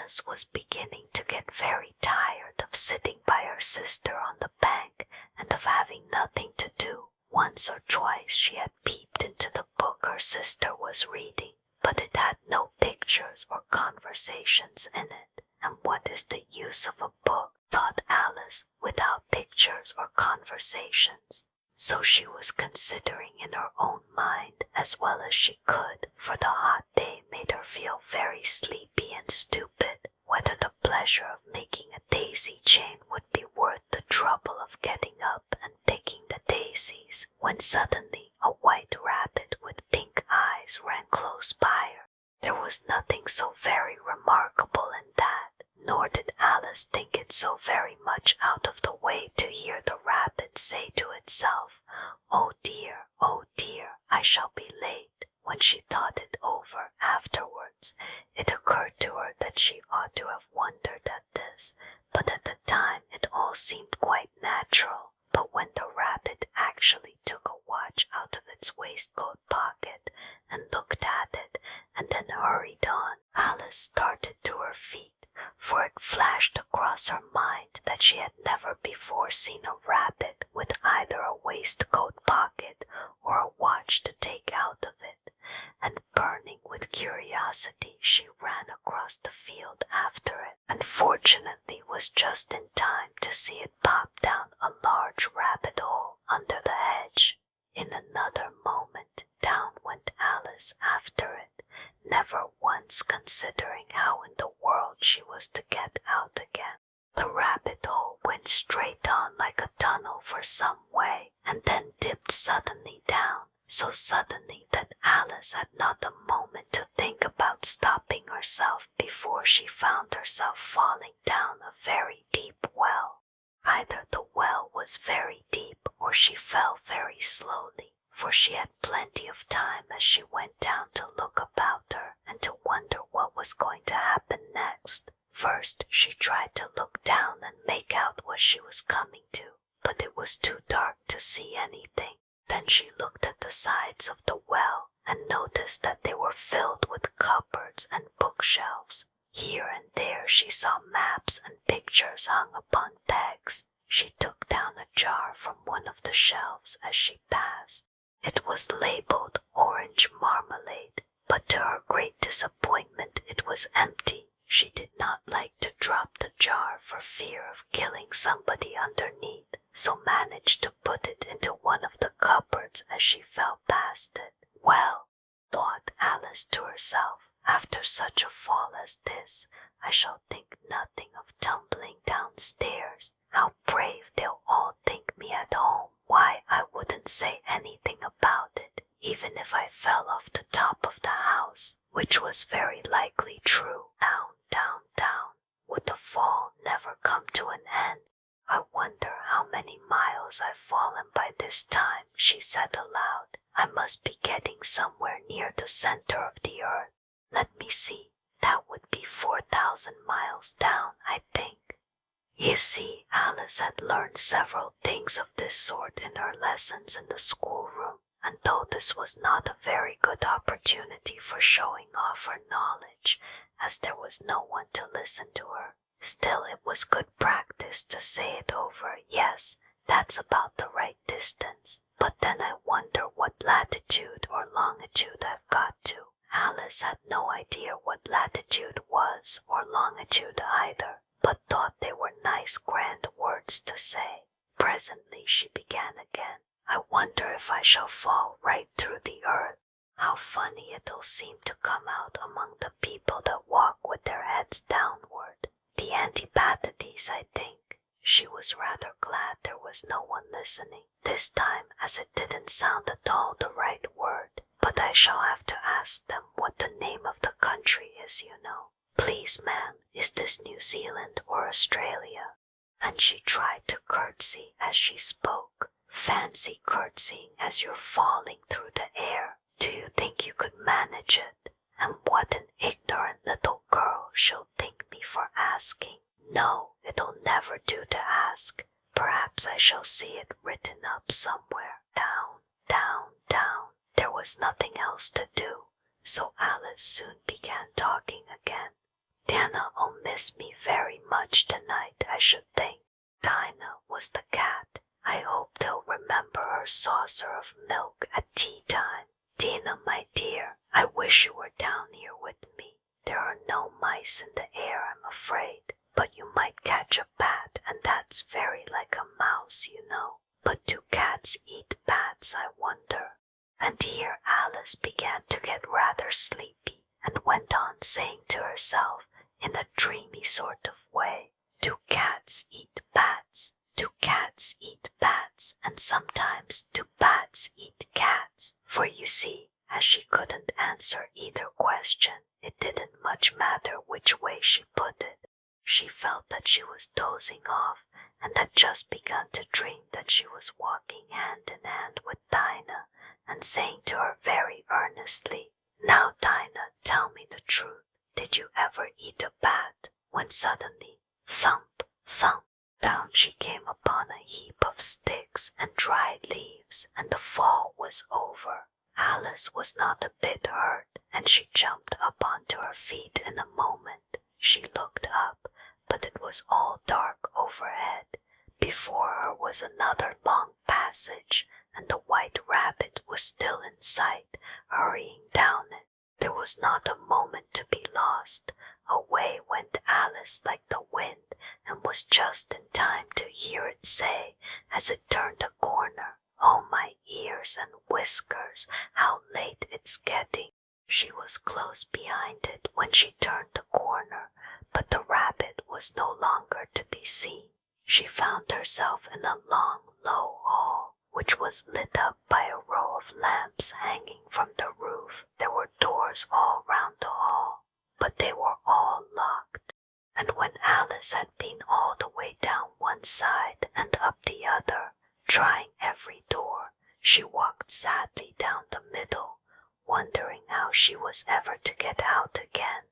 Alice was beginning to get very tired of sitting by her sister on the bank and of having nothing to do. Once or twice she had peeped into the book her sister was reading, but it had no pictures or conversations in it. And what is the use of a book, thought Alice, without pictures or conversations? So she was considering in her own mind as well as she could, for the hot day made her feel very sleepy and stupid, whether the pleasure of making a daisy chain would be worth the trouble of getting up and picking the daisies, when suddenly a white rabbit with pink eyes ran close by her. There was nothing so very remarkable in that, nor did Alice think it so very much out of the way to hear the rabbit say to itself, oh dear, I shall be late." When she thought it over afterwards, it occurred to her that she ought to have wondered at this, but at the time it all seemed quite natural. But when the rabbit actually took a watch out of its waistcoat pocket and looked at it and then hurried on, Alice started to her feet, for it flashed across her mind that she had never before seen a rabbit with either a waistcoat pocket or a watch to take out of it, and burning with curiosity she ran across the field after it, and fortunately was just in time to see it pop down a large rabbit hole under the hedge. In another moment down went Alice after it, never once considering how in the world she was to get out again. The rabbit hole went straight on like a tunnel for some way, and then dipped suddenly down, so suddenly that Alice had not a moment to think about stopping herself before she found herself falling down a very deep well. Either the well was very deep or she fell very slowly, for she had plenty of time as she went down to look about her and to wonder what was going to happen next. First she tried to look down and make out what she was coming to, but it was too dark to see anything. Then she looked at the sides of the well and noticed that they were filled with cupboards and bookshelves. Here and there she saw maps and pictures hung upon pegs. She took down a jar from one of the shelves as she passed. It was labeled orange marmalade, but to her great disappointment it was empty. She did not like to drop the jar for fear of killing somebody underneath, so managed to put it into one of the cupboards as she fell past it. Well, thought Alice to herself, after such a fall as this, I shall think nothing of tumbling downstairs. How brave they'll all think me at home. Why, I wouldn't say anything about it, even if I fell off the top of the house, which was very likely true. Down, down, down. Would the fall never come to an end? I wonder how many miles I've fallen by this time, she said aloud. I must be getting somewhere near the center of the earth. Let me see, that would be 4,000 miles down, I think. You see, Alice had learned several things of this sort in her lessons in the schoolroom, and though this was not a very good opportunity for showing off her knowledge, as there was no one to listen to her, still it was good practice to say it over. Yes, that's about the right distance, but then I wonder what latitude or longitude I've got to. Alice had no idea what latitude was or longitude either, but thought they were nice grand words to say. Presently she began again. I wonder if I shall fall right through the earth. How funny it'll seem to come out among the people that walk with their heads downward. The Antipathides, I think. She was rather glad there was no one listening this time, as it didn't sound at all the right word. But I shall have to ask them what the name of the country is, you know. Please, ma'am, is this New Zealand or Australia? And she tried to curtsy as she spoke. Fancy curtsying as you're falling through the air. Do you think you could manage it? And what an ignorant little girl she'll think me for asking. No, it'll never do to ask. Perhaps I shall see it written up somewhere. Down, down, down. There was nothing else to do, so Alice soon began talking again. Diana, oh miss me very much tonight, I should think. Dinah was the cat. I hope they'll remember her saucer of milk at tea time. Dinah, my dear, I wish you were down here with me. There are no mice in the air, I'm afraid, but you might catch a bat, and that's very like a mouse, you know. But do cats eat bats, I wonder? And here Alice began to get rather sleepy, and went on saying to herself in a dreamy sort of way, do cats eat bats? Do cats eat bats? And sometimes do bats eat cats? For you see, as she couldn't answer either question, it didn't much matter which way she put it. She felt that she was dozing off, and had just begun to dream that she was walking hand in hand with Dinah, and saying to her very earnestly, now Dinah, tell me the truth, did you ever eat a bat? When suddenly, thump, thump, down she came upon a heap of sticks and dried leaves, and the fall was over. Alice was not a bit hurt, and she jumped up onto her feet in a moment. She looked up, but it was all dark overhead. Before her was another long passage, and the White Rabbit was still in sight, hurrying down it. There was not a moment to be lost. Away went Alice like the wind, and was just in time to hear it say, as it turned a corner, oh, my ears and whiskers, how late it's getting. She was close behind it when she turned the corner, but the rabbit was no longer to be seen. She found herself in a long, low hall, which was lit up by a row of lamps hanging from the roof. There were doors all round the hall, but they were all locked. And when Alice had been all the way down one side and up the other, trying every door, she walked sadly down the middle, wondering how she was ever to get out again.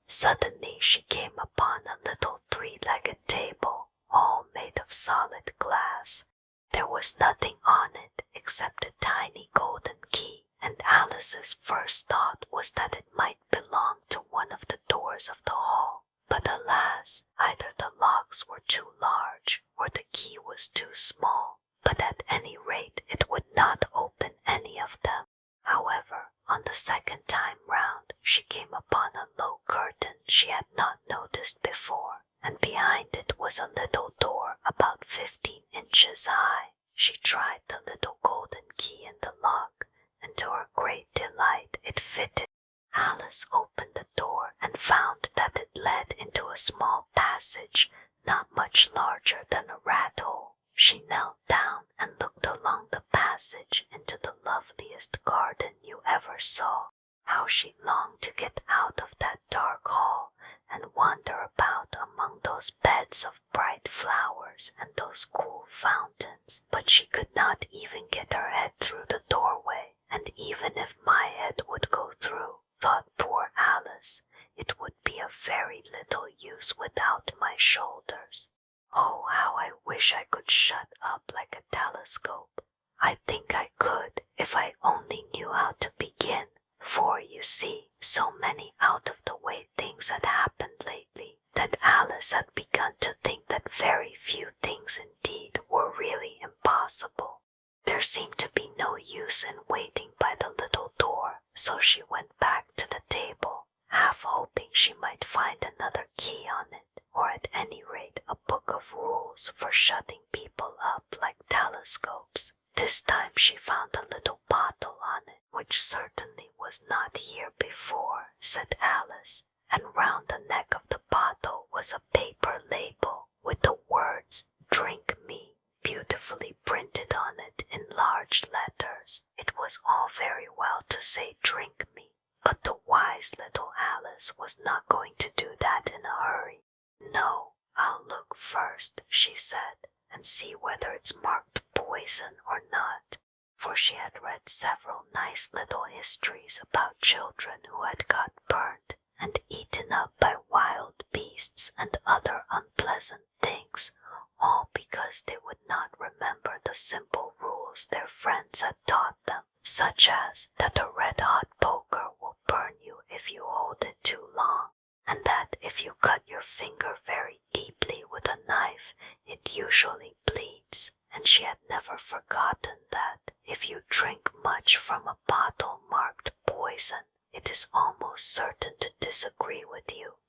Suddenly she came upon a little three-legged table, all made of solid glass. There was nothing on it except a tiny golden key, and Alice's first thought was that it might belong to one of the doors of the hall. But alas, either the locks were too large, or the key was too small, but at any rate it would not open any of them. However, on the second time round, she came upon a low curtain she had not noticed before, and behind it was a little door about 15 inches high. She tried the little golden key in the lock, and to her great delight it fitted. Alice opened the door and found that it led into a small passage not much larger than a rat hole. She knelt down and looked along the passage into the loveliest garden you ever saw. How she longed to get out of that dark hall and wander about among those beds of bright flowers and those cool fountains, but she could not even get her head through the doorway, and even if my head would go through, thought poor Alice, it would be of very little use without my shoulders. Oh, how I wish I could shut up like a telescope. I think I could if I only knew how to begin, for, you see, so many out-of-the-way things had happened lately that Alice had begun to think that very few things indeed were really impossible. There seemed to be no use in waiting by the little door, so she went back to the table, half hoping she might find another key on it, or at any rate a book of rules for shutting people up like telescopes. This time she found a little bottle on it, which certainly was not here before, said Alice, and round the neck of the bottle was a paper label with the words, "Drink me," beautifully printed on it in large letters. It was all very well to say "drink me," but the wise little Alice was not going to do that in a hurry. "No, I'll look first," she said, "and see whether it's marked poison or not," for she had read several nice little histories about children who had got burnt and eaten up by wild beasts and other unpleasant things, all because they would not remember the simple rules their friends had taught them, such as that a red-hot poker will burn you if you hold it too long, and that if you cut your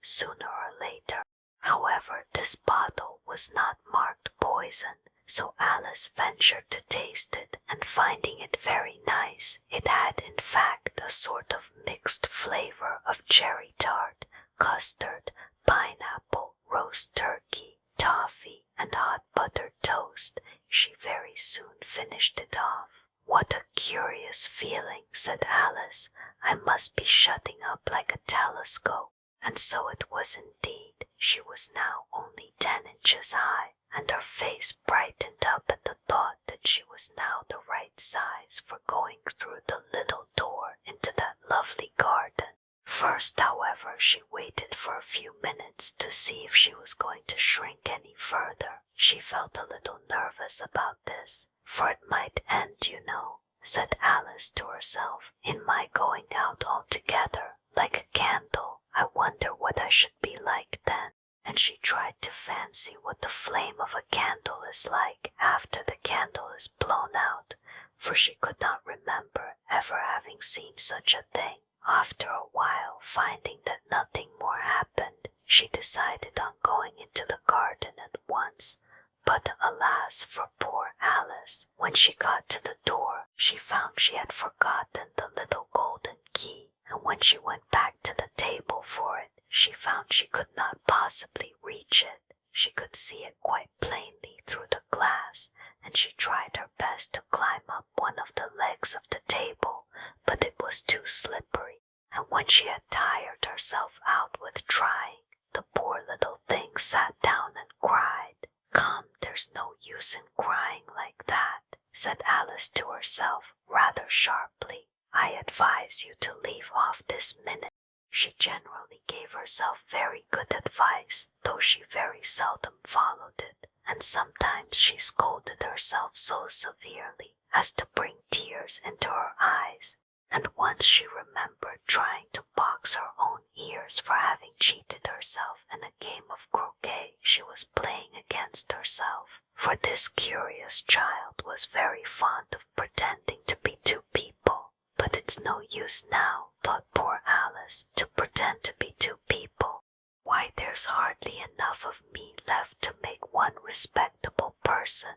sooner or later. However, this bottle was not marked poison, so Alice ventured to taste it, and finding it very nice, it had in fact a sort of mixed flavor of cherry tart, custard, pineapple, roast turkey, toffee, and hot buttered toast. She very soon finished it off. "What a curious feeling," said Alice. "I must be shutting up like a telescope." And so it was indeed. She was now only 10 inches high, and her face brightened up at the thought that she was now the right size for going through the little door into that lovely garden. First, however, she waited for a few minutes to see if she was going to shrink any further. She felt a little nervous about this, for it might end, you know, said Alice to herself, in my going out altogether, like a candle. I wonder what I should be like then. And she tried to fancy what the flame of a candle is like after the candle is blown out, for she could not remember ever having seen such a thing. After a while, finding that nothing more happened, she decided on going into the garden at once. But alas for poor Alice! When she got to the door, she found she had forgotten the little golden key, and when she went back to the table for it, she found she could not possibly reach it. She could see it quite plainly through the glass, and she tried her best to climb up one of the legs of the table, but it was too slippery, and when she had tired herself out with trying, the poor little thing sat down and cried. "Come, there's no use in crying like that," said Alice to herself, rather sharply. "I advise you to leave off this minute." She generally gave herself very good advice, though she very seldom followed it, and sometimes she scolded herself so severely as to bring tears into her eyes, and once she remembered trying to box her own ears for having cheated herself in a game of croquet she was playing against herself, for this curious child was very fond of pretending to be two people. But it's no use now, thought poor Alice, to pretend to be two people. Why, there's hardly enough of me left to make one respectable person.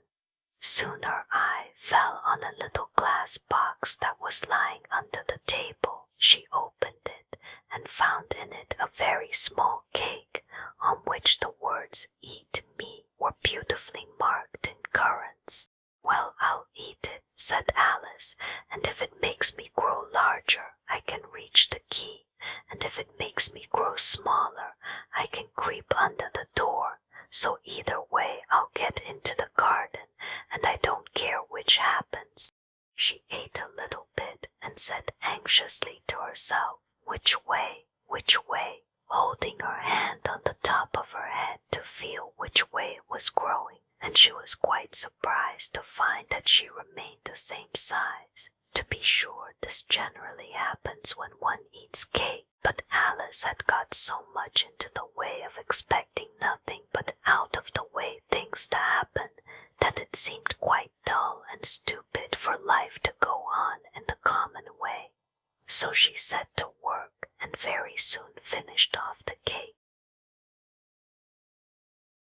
Soon her eye fell on a little glass box that was lying under the table. She opened it and found in it a very small cake, on which the words "Eat me" were beautifully marked in currants. "Well, I'll eat it," said Alice, "and if it makes me grow larger, I can reach the key, and if it makes me grow smaller, I can creep under the door. So either way I'll get into the garden, and I don't care which happens." She ate a little bit and said anxiously to herself, "Which way? Which way?" holding her hand on the top of her head to feel which way it was growing, and she was quite surprised to find that she remained the same size. To be sure, this generally happens when one eats cake, but Alice had got so much into the way of expecting nothing but out of the way things to happen that it seemed quite dull and stupid for life to go on in the common way. So she said